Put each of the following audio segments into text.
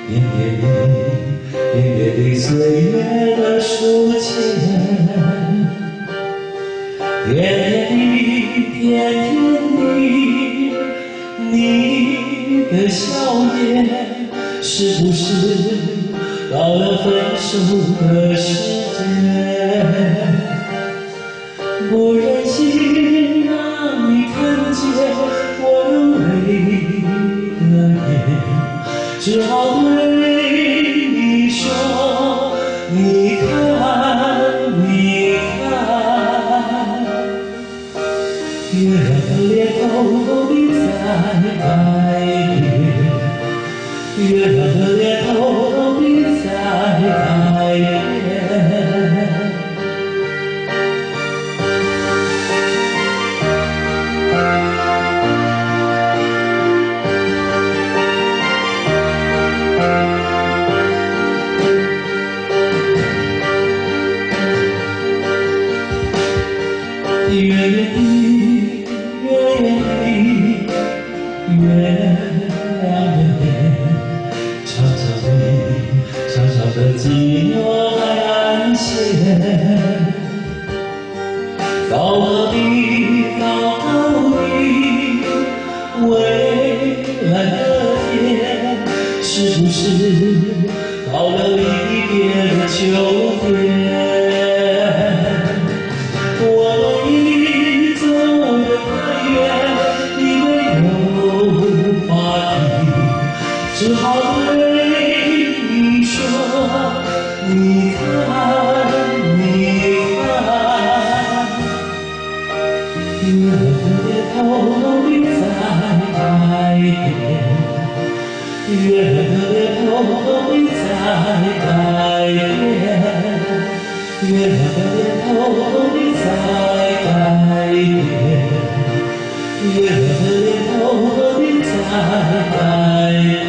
点点滴，点点滴，岁月的书签，点点滴，点点滴，你的笑颜，是不是到了分手的时间？不忍心让你看见我流泪的眼，只好对你说：你看，你看，月亮的脸偷地在改变，月亮的脸偷地在改变。月圆的，月圆的，月亮的脸，长长的，长长的寂寞还安闲。高高的，高高的，蔚蓝的天，是不是到了离别的秋天？只好对你说：你看，你看，月亮的脸偷地在改变，月亮的脸偷地在改变，月亮的脸偷地在改变，月亮的脸偷地在改变。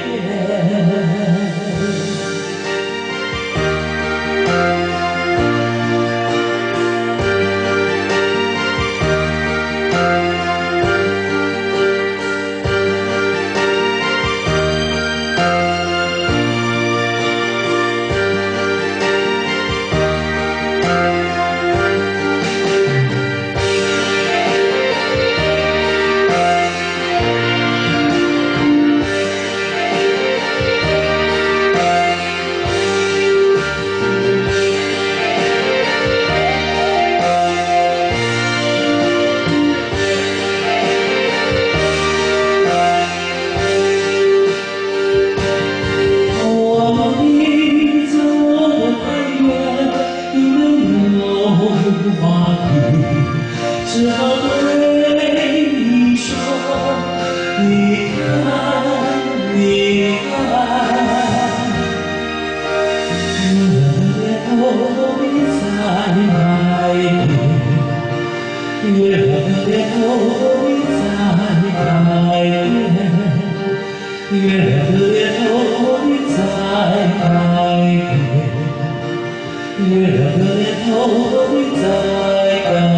只好对你说：你看，你看，月亮的脸偷地在改变，月亮的脸偷地在改变，月亮的脸偷地在改变，月亮的脸偷地在改变。